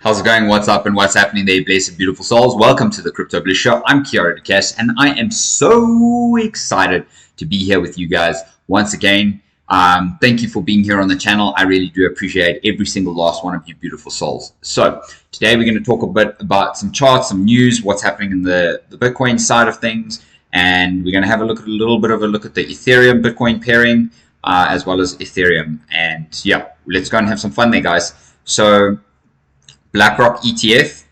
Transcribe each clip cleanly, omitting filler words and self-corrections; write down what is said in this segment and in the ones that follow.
How's it going? What's up and what's happening there, blessed beautiful souls? Welcome to the Crypto Bliss Show. I'm Kiara DeCass, and I am so excited to be here with you guys once again. Thank you for being here on the channel. I really do appreciate every single last one of you beautiful souls. So today we're going to talk a bit about some charts, some news, what's happening in the Bitcoin side of things, and we're going to have a little bit of a look at the Ethereum Bitcoin pairing as well as Ethereum. And yeah, let's go and have some fun there, guys. So BlackRock ETF,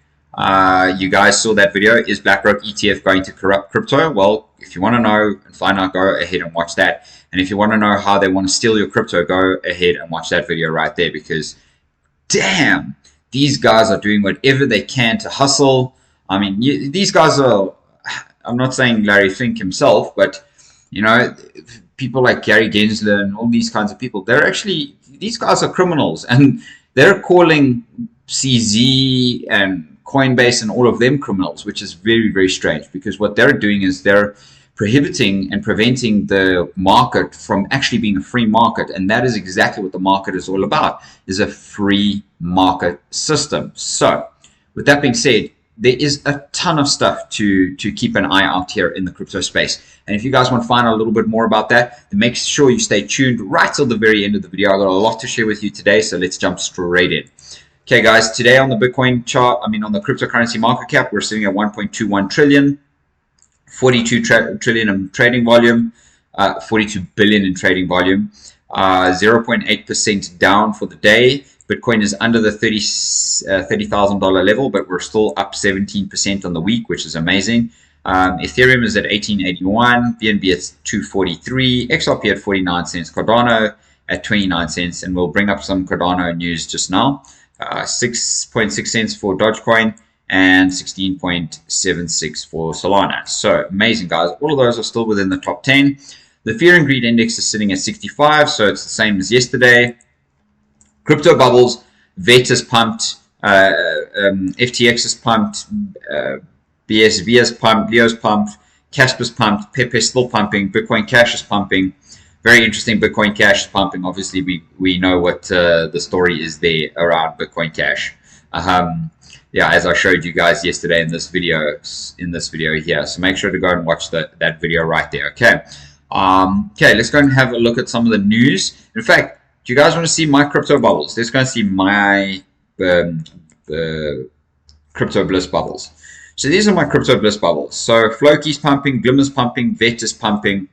you guys saw that video. Is BlackRock ETF going to corrupt crypto? Well, if you want to know and find out, go ahead and watch that. And if you want to know how they want to steal your crypto, go ahead and watch that video right there, because damn, these guys are doing whatever they can to hustle. I mean, these guys are, I'm not saying Larry Fink himself, but you know, people like Gary Gensler and all these kinds of people, they're actually, these guys are criminals, and they're calling CZ and Coinbase and all of them criminals, which is very, very strange, because what they're doing is they're prohibiting and preventing the market from actually being a free market. And that is exactly what the market is all about, is a free market system. So with that being said, there is a ton of stuff to keep an eye out here in the crypto space. And if you guys want to find out a little bit more about that, then make sure you stay tuned right till the very end of the video. I've got a lot to share with you today, so let's jump straight in. Okay, guys, today on the Bitcoin chart, on the cryptocurrency market cap, we're sitting at 1.21 trillion, 42 trillion in trading volume, 42 billion in trading volume, 0.8% down for the day. Bitcoin is under the $30,000 level, but we're still up 17% on the week, which is amazing. Ethereum is at 1881, BNB at 243, XRP at 49 cents, Cardano at 29 cents, and we'll bring up some Cardano news just now. 6.6 cents for Dogecoin and 16.76 for Solana. So amazing, guys. All of those are still within the top 10. The Fear and Greed Index is sitting at 65, so it's the same as yesterday. Crypto bubbles, VET is pumped, FTX is pumped, BSV is pumped, Leo's pumped, Casper's pumped, Pepe is still pumping, Bitcoin Cash is pumping. Very interesting. Bitcoin Cash is pumping. Obviously, we know what the story is there around Bitcoin Cash. Yeah, as I showed you guys yesterday in this video here. So make sure to go and watch that video right there. Okay. Okay, let's go and have a look at some of the news. In fact, do you guys want to see my crypto bubbles? Let's go and see my crypto bliss bubbles. So these are my crypto bliss bubbles. So Floki's pumping, Glimmer's pumping, Vet is pumping,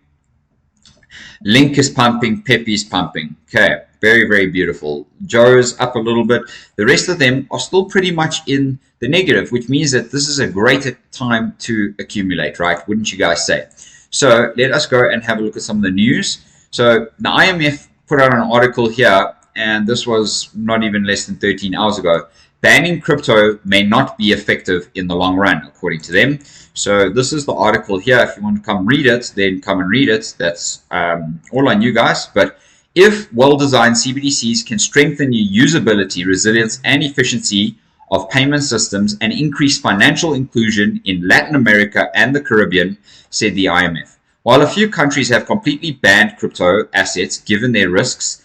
Link is pumping, Pepe is pumping. Okay, very, very beautiful. Joe's up a little bit. The rest of them are still pretty much in the negative, which means that this is a great time to accumulate, right? Wouldn't you guys say? So let us go and have a look at some of the news. So the IMF put out an article here, and this was not even less than 13 hours ago. Banning crypto may not be effective in the long run, according to them. So this is the article here. If you want to come read it, then come and read it. That's all on you guys. But if well-designed CBDCs can strengthen your usability, resilience, and efficiency of payment systems and increase financial inclusion in Latin America and the Caribbean, said the IMF. While a few countries have completely banned crypto assets given their risks,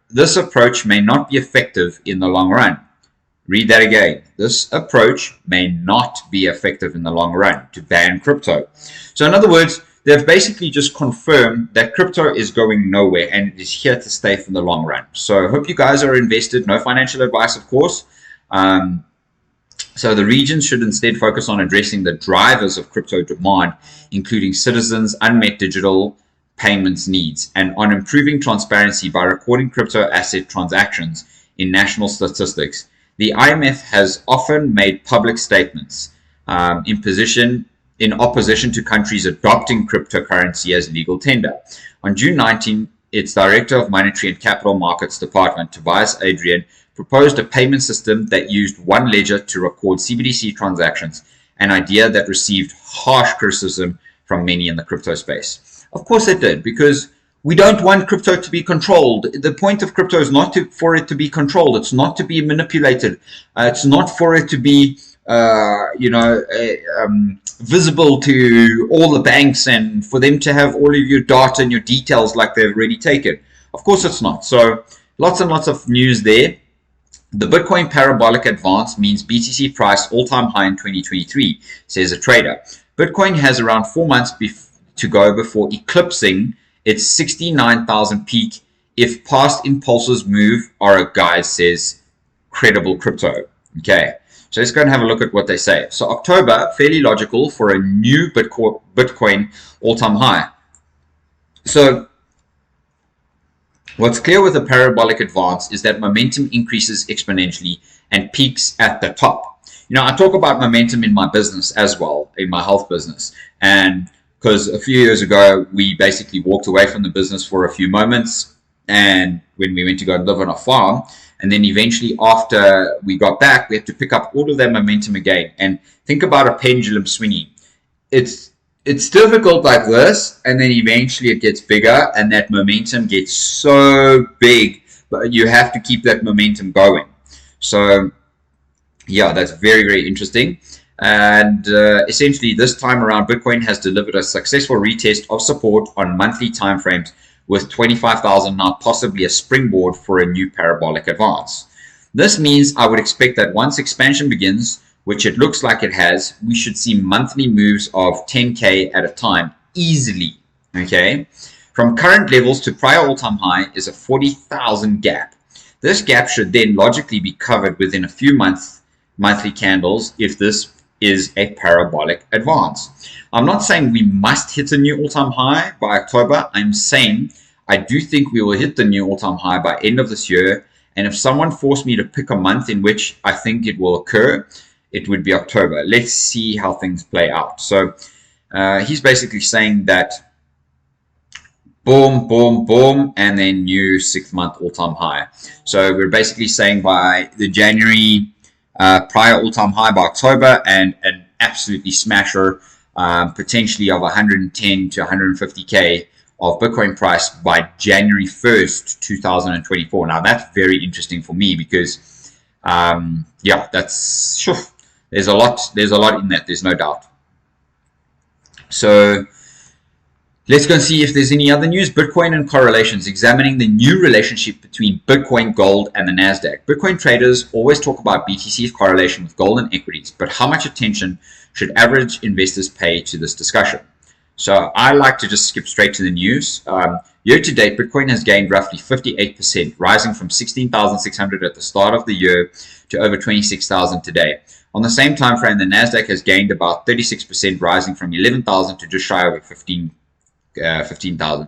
this approach may not be effective in the long run. Read that again. This approach may not be effective in the long run to ban crypto. So in other words, they've basically just confirmed that crypto is going nowhere and it is here to stay for the long run. So I hope you guys are invested. No financial advice, of course. So the region should instead focus on addressing the drivers of crypto demand, including citizens' unmet digital payments needs, and on improving transparency by recording crypto asset transactions in national statistics. The IMF has often made public statements in opposition to countries adopting cryptocurrency as legal tender. On June 19, its Director of Monetary and Capital Markets Department, Tobias Adrian, proposed a payment system that used one ledger to record CBDC transactions, an idea that received harsh criticism from many in the crypto space. Of course it did, because we don't want crypto to be controlled. The point of crypto is not for it to be controlled. It's not to be manipulated. It's not for it to be, visible to all the banks and for them to have all of your data and your details like they've already taken. Of course it's not. So lots and lots of news there. The Bitcoin parabolic advance means BTC price all-time high in 2023, says a trader. Bitcoin has around 4 months to go before eclipsing its 69,000 peak if past impulses move, or a guide, says Credible Crypto. Okay, so let's go and have a look at what they say. So October, fairly logical for a new Bitcoin all-time high. So what's clear with a parabolic advance is that momentum increases exponentially and peaks at the top. You know, I talk about momentum in my business as well, in my health business. And because a few years ago, we basically walked away from the business for a few moments. And when we went to go and live on a farm, and then eventually after we got back, we had to pick up all of that momentum again. And think about a pendulum swinging. It's difficult like this, and then eventually it gets bigger, and that momentum gets so big, but you have to keep that momentum going. So yeah, that's very, very interesting. And essentially this time around, Bitcoin has delivered a successful retest of support on monthly timeframes, with 25,000 now possibly a springboard for a new parabolic advance. This means I would expect that once expansion begins, which it looks like it has, we should see monthly moves of 10K at a time easily. Okay, from current levels to prior all-time high is a 40,000 gap. This gap should then logically be covered within a few monthly candles if this is a parabolic advance. I'm not saying we must hit a new all-time high by October. I'm saying I do think we will hit the new all-time high by end of this year. And if someone forced me to pick a month in which I think it will occur, it would be October. Let's see how things play out. So he's basically saying that boom, boom, boom, and then new 6-month all-time high. So we're basically saying by the January prior all-time high by October, and an absolutely smasher, potentially of 110 to 150K of Bitcoin price by January 1st, 2024. Now that's very interesting for me because, yeah, that's sure. There's a lot in that. There's no doubt. So let's go and see if there's any other news. Bitcoin and correlations, examining the new relationship between Bitcoin, gold, and the NASDAQ. Bitcoin traders always talk about BTC's correlation with gold and equities, but how much attention should average investors pay to this discussion? So I like to just skip straight to the news. Year to date, Bitcoin has gained roughly 58%, rising from 16,600 at the start of the year to over 26,000 today. On the same time frame, the NASDAQ has gained about 36%, rising from 11,000 to just shy of 15,000.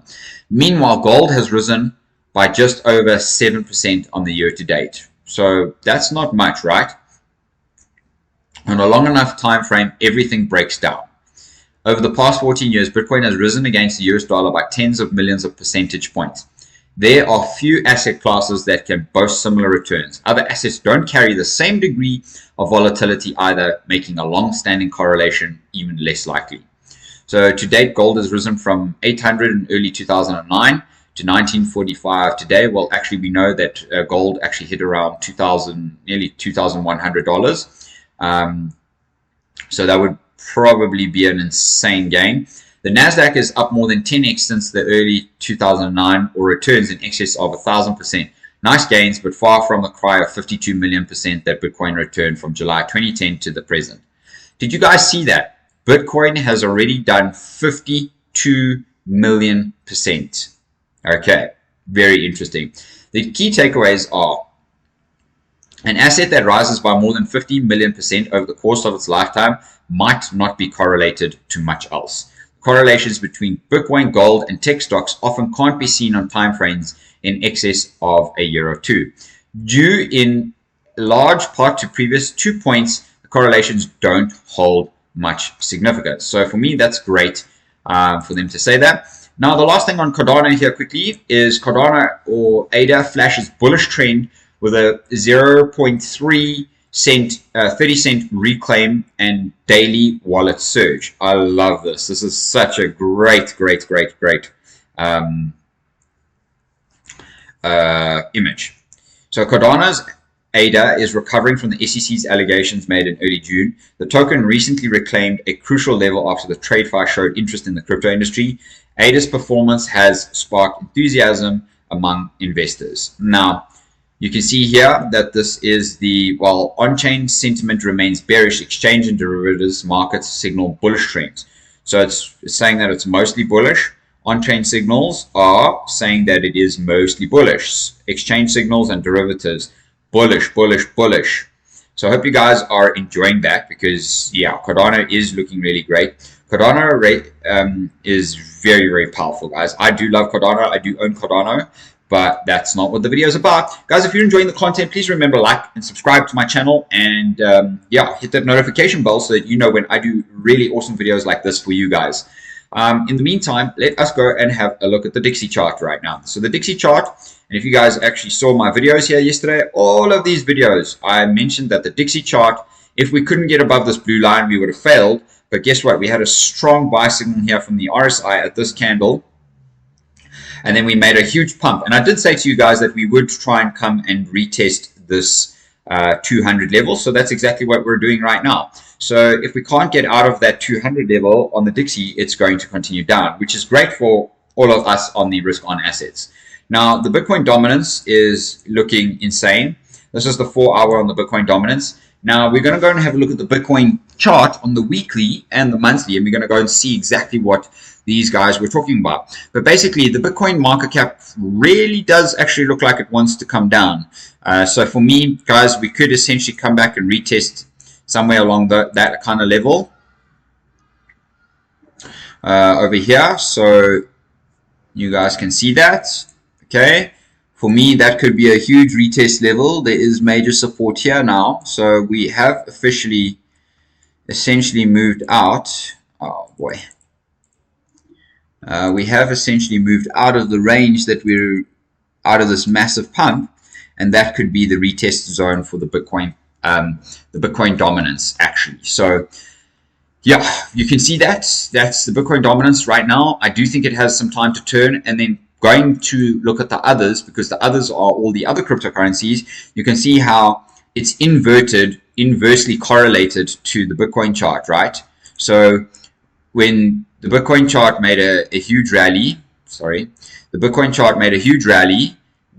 Meanwhile, gold has risen by just over 7% on the year to date. So that's not much, right? On a long enough time frame, everything breaks down. Over the past 14 years, Bitcoin has risen against the US dollar by tens of millions of percentage points. There are few asset classes that can boast similar returns. Other assets don't carry the same degree of volatility either, making a long-standing correlation even less likely. So to date, gold has risen from 800 in early 2009 to 1945 today. Well, actually, we know that gold actually hit around nearly $2,100. So that would probably be an insane gain. The NASDAQ is up more than 10x since the early 2009, or returns in excess of 1,000%. Nice gains, but far from the cry of 52 million% that Bitcoin returned from July 2010 to the present. Did you guys see that? Bitcoin has already done 52 million%. Okay, very interesting. The key takeaways are: an asset that rises by more than 50 million% over the course of its lifetime might not be correlated to much else. Correlations between Bitcoin, gold, and tech stocks often can't be seen on time frames in excess of a year or two. Due in large part to previous 2 points, the correlations don't hold much significance. So for me, that's great for them to say that. Now, the last thing on Cardano here quickly is Cardano, or ADA, flashes bullish trend with a 0.3 cent, 30 cent reclaim and daily wallet surge. I love this. This is such a great image. So Cardano's ADA is recovering from the SEC's allegations made in early June. The token recently reclaimed a crucial level after the TradeFi showed interest in the crypto industry. ADA's performance has sparked enthusiasm among investors. Now, You can see here that this is the, well, on-chain sentiment remains bearish. Exchange and derivatives markets signal bullish trends. So it's saying that it's mostly bullish. On-chain signals are saying that it is mostly bullish. Exchange signals and derivatives, bullish, bullish, bullish. So I hope you guys are enjoying that, because yeah, Cardano is looking really great. Cardano is very, very powerful, guys. I do love Cardano. I do own Cardano, but that's not what the video is about. Guys, if you're enjoying the content, please remember, like and subscribe to my channel, and yeah, hit that notification bell so that you know when I do really awesome videos like this for you guys. In the meantime, let us go and have a look at the Dixie chart right now. So the Dixie chart, and if you guys actually saw my videos here yesterday, all of these videos, I mentioned that the Dixie chart, if we couldn't get above this blue line, we would have failed. But guess what? We had a strong buy signal here from the RSI at this candle. And then we made a huge pump. And I did say to you guys that we would try and come and retest this 200 level. So that's exactly what we're doing right now. So if we can't get out of that 200 level on the Dixie, it's going to continue down, which is great for all of us on the risk on assets. Now, the Bitcoin dominance is looking insane. This is the 4-hour on the Bitcoin dominance. Now, we're going to go and have a look at the Bitcoin chart on the weekly and the monthly, and we're going to go and see exactly what these guys were talking about. But basically, the Bitcoin market cap really does actually look like it wants to come down. So for me, guys, we could essentially come back and retest somewhere along that kind of level over here. So you guys can see that. Okay, for me, that could be a huge retest level. There is major support here now. So we have officially essentially moved out. Oh boy. We have essentially moved out of the range that we're out of this massive pump, and that could be the retest zone for the Bitcoin dominance actually. So yeah, you can see that's the Bitcoin dominance right now. I do think it has some time to turn, and then going to look at the others, because the others are all the other cryptocurrencies. You can see how it's inversely correlated to the Bitcoin chart, right? So when the Bitcoin chart made a huge rally,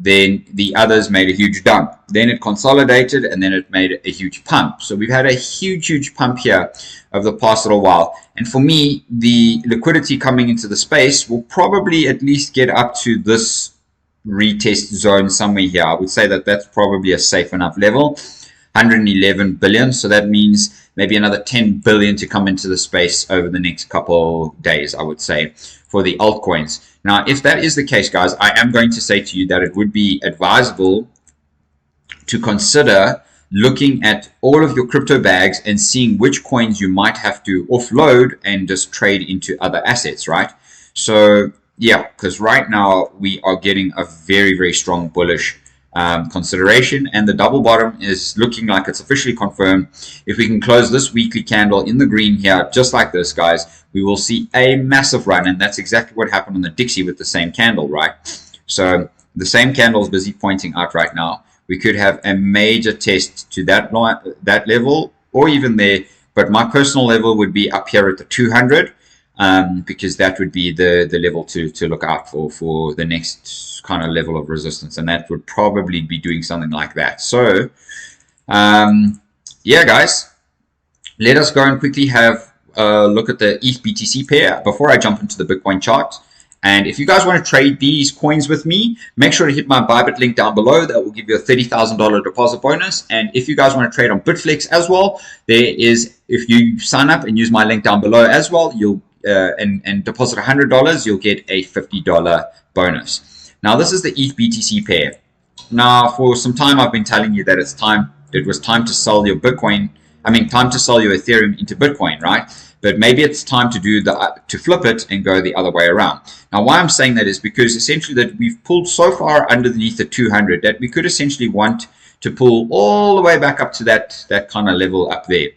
then the others made a huge dump. Then it consolidated, and then it made a huge pump. So we've had a huge pump here over the past little while. And for me, the liquidity coming into the space will probably at least get up to this retest zone somewhere here. I would say that that's probably a safe enough level. 111 billion. So that means maybe another 10 billion to come into the space over the next couple days, I would say, for the altcoins. Now, if that is the case, guys, I am going to say to you that it would be advisable to consider looking at all of your crypto bags and seeing which coins you might have to offload and just trade into other assets, right? So, yeah, because right now we are getting a very strong bullish consideration, and the double bottom is looking like it's officially confirmed. If we can close this weekly candle in the green here, just like this, guys, we will see a massive run, and that's exactly what happened on the Dixie with the same candle, right? So the same candle is busy pointing out right now. We could have a major test to that level, or even there, but my personal level would be up here at the 200, because that would be the level to look out for the next kind of level of resistance, and that would probably be doing something like that. So yeah, guys, let us go and quickly have a look at the ETH BTC pair before I jump into the Bitcoin chart. And if you guys want to trade these coins with me, make sure to hit my Bybit link down below. That will give you a $30,000 deposit bonus. And if you guys want to trade on Bitflix as well, there is, if you sign up and use my link down below as well, you'll and deposit $100, you'll get a $50 bonus. Now, this is the ETH BTC pair. Now, for some time, I've been telling you that it was time to sell your Bitcoin. I mean, time to sell your Ethereum into Bitcoin, right? But maybe it's time to flip it and go the other way around. Now, why I'm saying that is because essentially that we've pulled so far underneath the 200 that we could essentially want to pull all the way back up to that kind of level up there.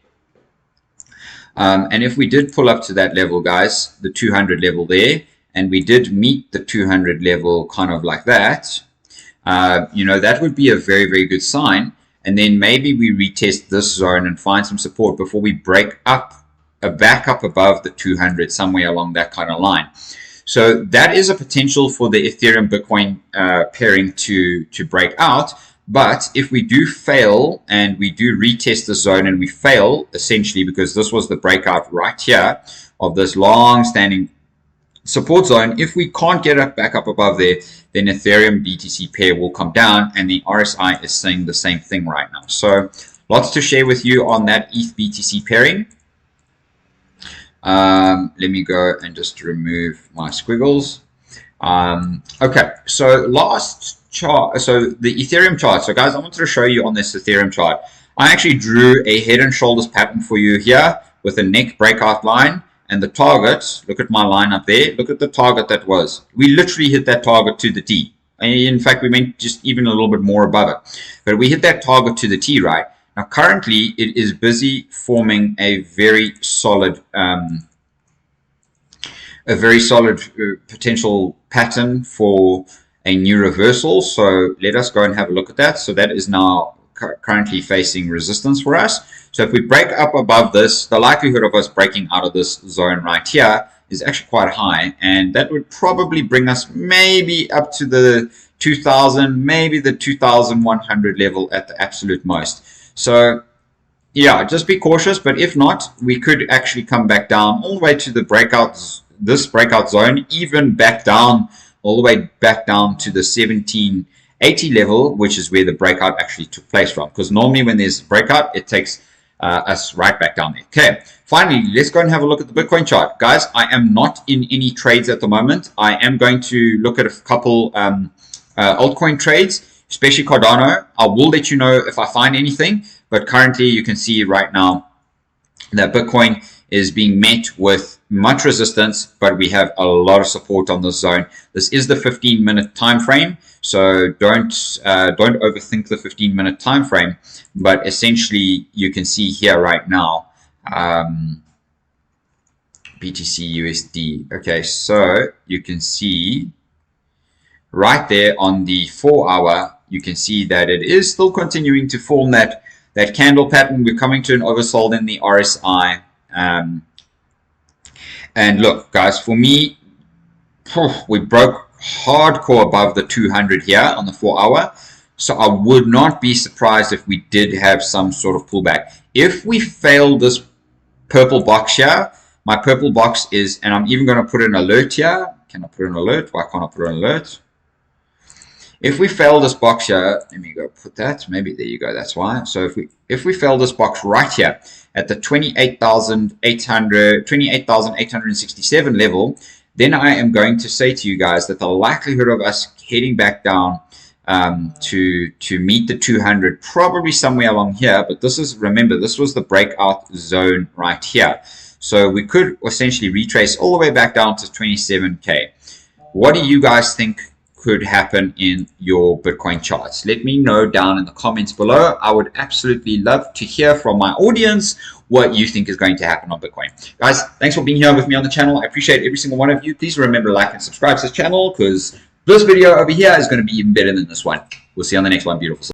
And if we did pull up to that level, guys, the 200 level there, and we did meet the 200 level kind of like that, you know, that would be a very good sign. And then maybe we retest this zone and find some support before we break up, back up above the 200, somewhere along that kind of line. So that is a potential for the Ethereum Bitcoin pairing to break out. But if we do fail and we do retest the zone and we fail, essentially because this was the breakout right here of this long-standing support zone, if we can't get it back up above there, then Ethereum BTC pair will come down, and the RSI is saying the same thing right now. So lots to share with you on that ETH BTC pairing. Let me go and just remove my squiggles. Okay, so last chart, so the Ethereum chart. So guys, I wanted to show you on this Ethereum chart. I actually drew a head and shoulders pattern for you here with a neck breakout line. And the target, look at my line up there, look at the target that was. We literally hit that target to the T. And in fact, we went just even a little bit more above it. But we hit that target to the T, right? Now, currently, it is busy forming a very solid potential pattern for a new reversal. So let us go and have a look at that. So that is now currently facing resistance for us. So if we break up above this, the likelihood of us breaking out of this zone right here is actually quite high, and that would probably bring us maybe up to the 2000, maybe the 2100 level at the absolute most. So yeah, just be cautious, but if not, we could actually come back down all the way to the this breakout zone, even back down all the way back down to the 1780 level, which is where the breakout actually took place from. Because normally when there's a breakout, it takes us right back down there. Okay, finally, let's go and have a look at the Bitcoin chart. Guys, I am not in any trades at the moment. I am going to look at a couple altcoin trades, especially Cardano. I will let you know if I find anything, but currently you can see right now that Bitcoin is being met with much resistance, but we have a lot of support on this zone. This is the 15-minute time frame, so don't overthink the 15-minute time frame. But essentially, you can see here right now, BTC USD. Okay, so you can see right there on the 4-hour, you can see that it is still continuing to form that candle pattern. We're coming to an oversold in the RSI. And look, guys, for me, we broke hardcore above the 200 here on the 4-hour. So I would not be surprised if we did have some sort of pullback. If we fail this purple box here, my purple box is, and I'm even going to put an alert here. Can I put an alert? Why can't I put an alert? If we fail this box here, let me go put that. Maybe there you go. That's why. So if we fail this box right here at the 28,867 level, then I am going to say to you guys that the likelihood of us heading back down to meet the 200, probably somewhere along here. But this is, remember, this was the breakout zone right here. So we could essentially retrace all the way back down to 27K. What do you guys think could happen in your Bitcoin charts? Let me know down in the comments below. I would absolutely love to hear from my audience what you think is going to happen on Bitcoin. Guys, thanks for being here with me on the channel. I appreciate every single one of you. Please remember to like and subscribe to this channel, because this video over here is going to be even better than this one. We'll see you on the next one. Beautiful.